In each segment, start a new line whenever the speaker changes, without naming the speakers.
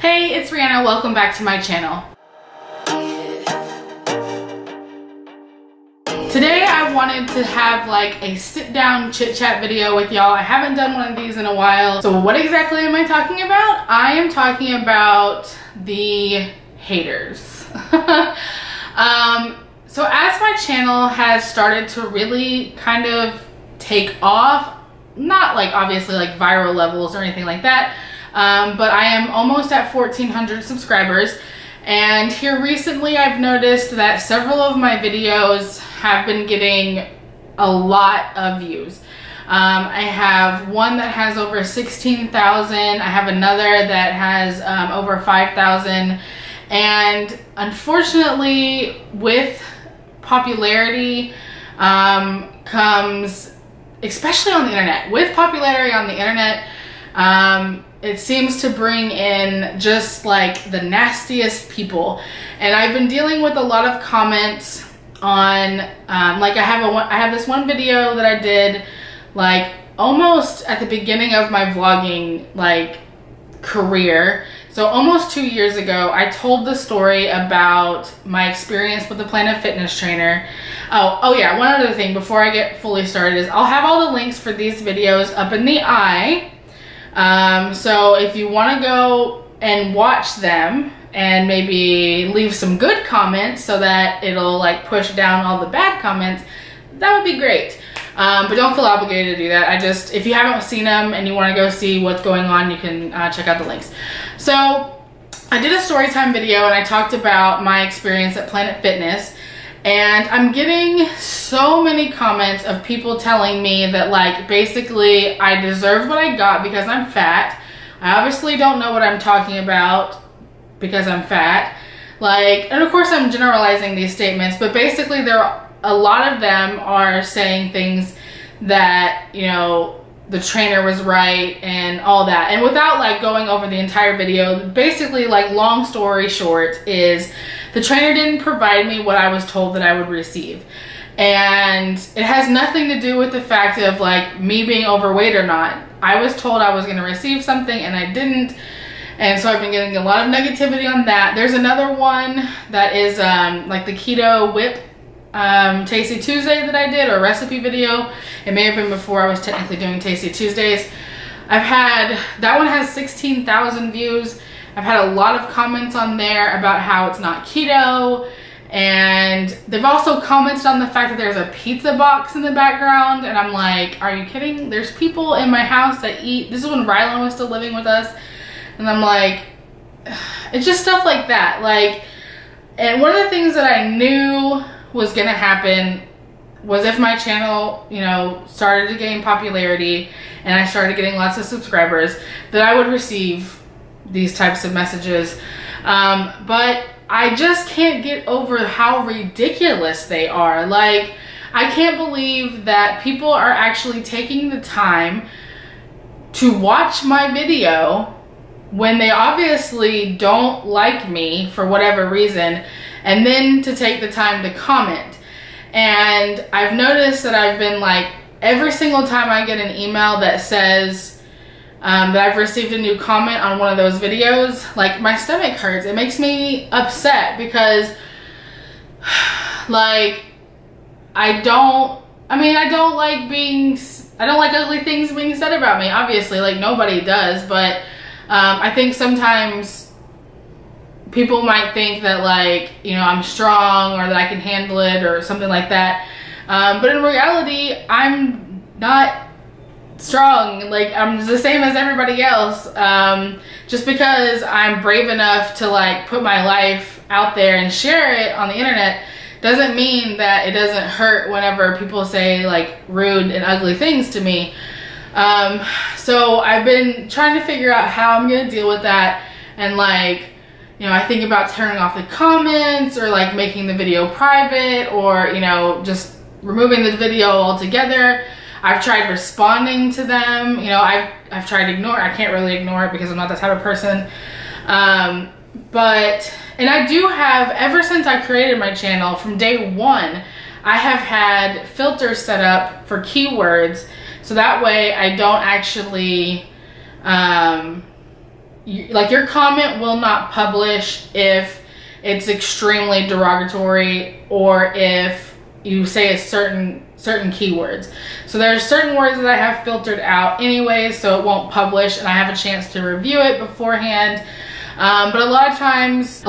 Hey, it's Rhianna. Welcome back to my channel. Today I wanted to have like a sit down chit chat video with y'all. I haven't done one of these in a while. So what exactly am I talking about? I am talking about the haters. So as my channel has started to really kind of take off, not like obviously like viral levels or anything like that, but I am almost at 1,400 subscribers, and here recently I've noticed that several of my videos have been getting a lot of views. I have one that has over 16,000, I have another that has over 5,000, and unfortunately with popularity comes, especially on the internet, with popularity on the internet, it seems to bring in just like the nastiest people. And I've been dealing with a lot of comments on like I have this one video that I did like almost at the beginning of my vlogging like career. So almost 2 years ago, I told the story about my experience with the Planet Fitness trainer. Oh yeah, one other thing before I get fully started is I'll have all the links for these videos up in the eye. So if you want to go and watch them and maybe leave some good comments so that it'll like push down all the bad comments, that would be great. But don't feel obligated to do that. If you haven't seen them and you want to go see what's going on, you can check out the links. So I did a storytime video and I talked about my experience at Planet Fitness, and I'm getting so many comments of people telling me that like basically I deserve what I got because I'm fat. I obviously don't know what I'm talking about because I'm fat. Like, and of course I'm generalizing these statements, but basically a lot of them are saying things that, you know, the trainer was right and all that. And without like going over the entire video, basically like long story short is the trainer didn't provide me what I was told that I would receive. And it has nothing to do with the fact of like me being overweight or not. I was told I was going to receive something and I didn't. And so I've been getting a lot of negativity on that. There's another one that is like the keto whip Tasty Tuesday that I did, or recipe video. It may have been before I was technically doing Tasty Tuesdays. That one has 16,000 views. I've had a lot of comments on there about how it's not keto, and they've also commented on the fact that there's a pizza box in the background, and I'm like, are you kidding? There's people in my house that eat. This is when Rhianna was still living with us, and I'm like, it's just stuff like that. Like, and one of the things that I knew was gonna happen was if my channel, you know, started to gain popularity and I started getting lots of subscribers, that I would receive these types of messages. But I just can't get over how ridiculous they are. Like, I can't believe that people are actually taking the time to watch my video when they obviously don't like me for whatever reason, and then to take the time to comment. And I've noticed that I've been like, every single time I get an email that says that I've received a new comment on one of those videos, like my stomach hurts. It makes me upset because like I don't like ugly things being said about me, obviously, like nobody does, but I think sometimes people might think that like, you know, I'm strong or that I can handle it or something like that. But in reality, I'm not strong. Like, I'm the same as everybody else. Just because I'm brave enough to like put my life out there and share it on the internet doesn't mean that it doesn't hurt whenever people say like rude and ugly things to me. So I've been trying to figure out how I'm gonna deal with that, and like, you know, I think about turning off the comments or like making the video private, or, you know, just removing the video altogether. I've tried responding to them. You know, I've tried to ignore it. I can't really ignore it because I'm not that type of person. And I do have, ever since I created my channel, from day one, I have had filters set up for keywords, so that way I don't actually your comment will not publish if it's extremely derogatory or if you say a certain keywords. So there's certain words that I have filtered out anyways, so it won't publish and I have a chance to review it beforehand. But a lot of times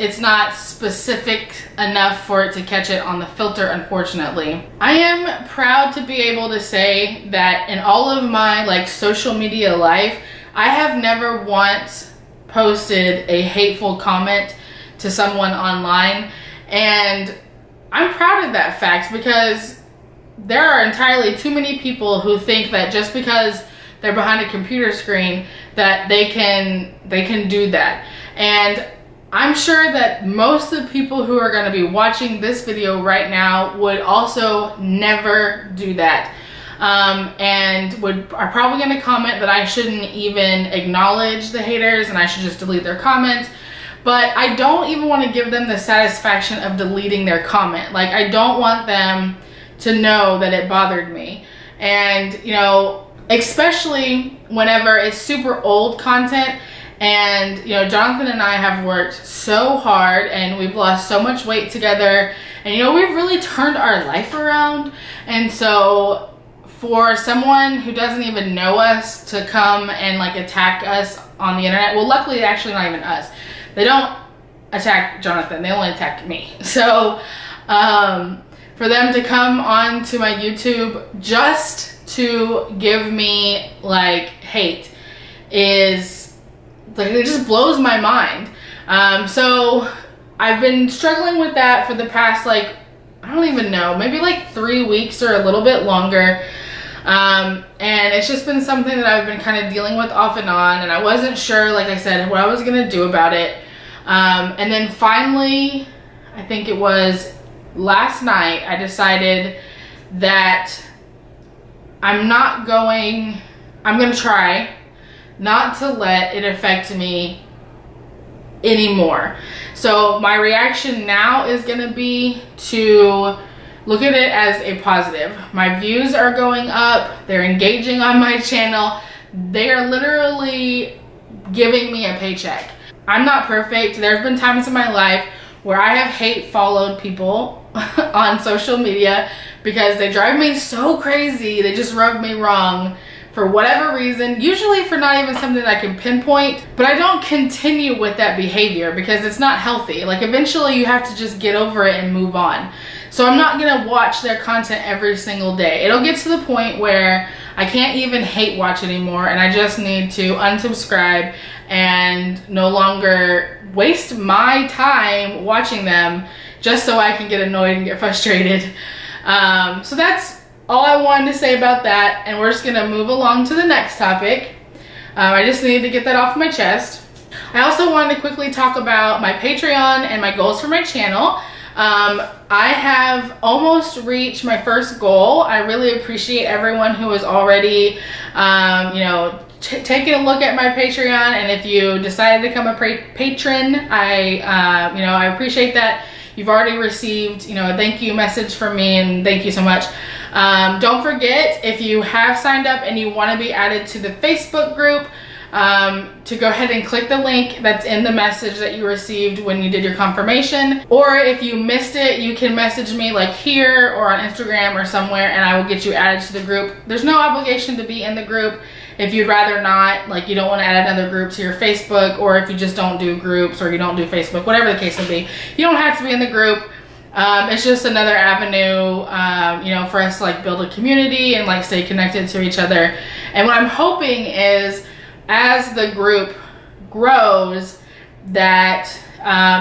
it's not specific enough for it to catch it on the filter, unfortunately. I am proud to be able to say that in all of my like social media life, I have never once posted a hateful comment to someone online, and I'm proud of that fact because there are entirely too many people who think that just because they're behind a computer screen that they can do that. And I'm sure that most of the people who are going to be watching this video right now would also never do that. And are probably going to comment that I shouldn't even acknowledge the haters and I should just delete their comments. But I don't even want to give them the satisfaction of deleting their comment. Like, I don't want them to know that it bothered me. And, you know, especially whenever it's super old content. And, you know, Jonathan and I have worked so hard and we've lost so much weight together. And, you know, we've really turned our life around. And so for someone who doesn't even know us to come and like attack us on the internet, well, luckily, actually not even us. They don't attack Jonathan, they only attack me. So for them to come on to my YouTube just to give me like hate is like, it just blows my mind. So I've been struggling with that for the past, like, I don't even know, maybe like 3 weeks or a little bit longer. And it's just been something that I've been kind of dealing with off and on, and I wasn't sure, like I said, what I was gonna do about it. And then finally, I think it was last night, I decided that I'm gonna try not to let it affect me anymore. So my reaction now is gonna be to look at it as a positive. My views are going up, they're engaging on my channel, they are literally giving me a paycheck. I'm not perfect. There's been times in my life where I have hate followed people on social media because they drive me so crazy, they just rub me wrong for whatever reason, usually for not even something that I can pinpoint, but I don't continue with that behavior because it's not healthy. Like, eventually you have to just get over it and move on. So I'm not gonna watch their content every single day. It'll get to the point where I can't even hate watch anymore and I just need to unsubscribe and no longer waste my time watching them just so I can get annoyed and get frustrated. So that's all I wanted to say about that, and we're just gonna move along to the next topic. I just needed to get that off my chest. I also wanted to quickly talk about my Patreon and my goals for my channel. I have almost reached my first goal. I really appreciate everyone who has already, you know, taken a look at my Patreon, and if you decided to become a patron, I appreciate that. You've already received, you know, a thank you message from me, and thank you so much. Don't forget, if you have signed up and you want to be added to the Facebook group, to go ahead and click the link that's in the message that you received when you did your confirmation. Or if you missed it, you can message me like here or on Instagram or somewhere, and I will get you added to the group. There's no obligation to be in the group. If you'd rather not, like you don't want to add another group to your Facebook, or if you just don't do groups or you don't do Facebook, whatever the case may be, you don't have to be in the group. It's just another avenue, you know, for us to like build a community and like stay connected to each other. And what I'm hoping is, as the group grows, that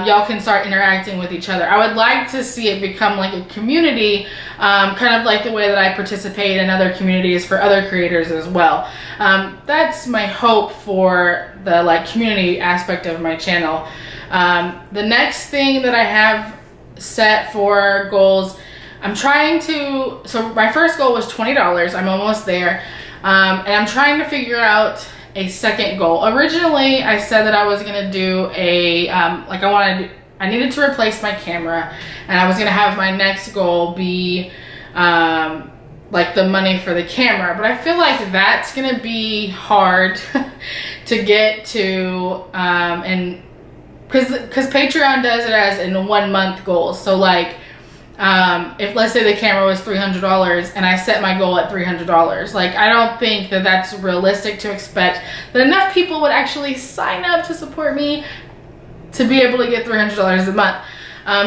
y'all can start interacting with each other. I would like to see it become like a community, kind of like the way that I participate in other communities for other creators as well. That's my hope for the like community aspect of my channel. The next thing that I have set for goals, I'm trying to, so my first goal was $20. I'm almost there. And I'm trying to figure out a second goal. Originally, I said that I was gonna do a, I needed to replace my camera, and I was gonna have my next goal be like the money for the camera, but I feel like that's gonna be hard to get to, and because Patreon does it as in 1 month goals. So like, if let's say the camera was $300 and I set my goal at $300, like I don't think that that's realistic to expect that enough people would actually sign up to support me to be able to get $300 a month.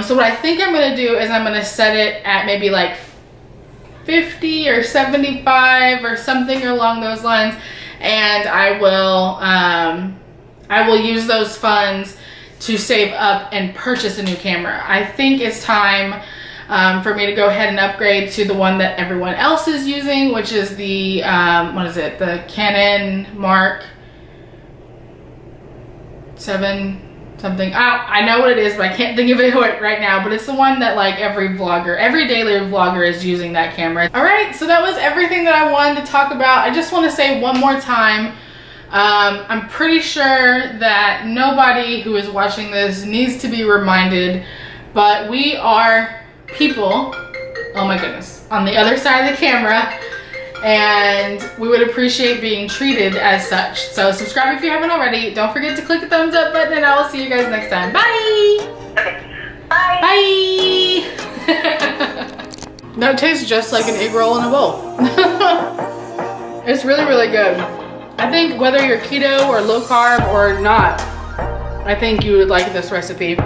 So what I think I'm gonna do is I'm gonna set it at maybe like 50 or 75 or something along those lines, and I will use those funds to save up and purchase a new camera. I think it's time for me to go ahead and upgrade to the one that everyone else is using, which is the, what is it? The Canon Mark 7 something. I know what it is, but I can't think of it right now, but it's the one that like every daily vlogger is using that camera. All right, so that was everything that I wanted to talk about. I just want to say one more time, I'm pretty sure that nobody who is watching this needs to be reminded, but we are people, oh my goodness, on the other side of the camera, and we would appreciate being treated as such. So subscribe if you haven't already. Don't forget to click the thumbs up button, and I will see you guys next time. Bye!
Okay. Bye!
Bye! That tastes just like an egg roll in a bowl. It's really, really good. I think whether you're keto or low carb or not, I think you would like this recipe.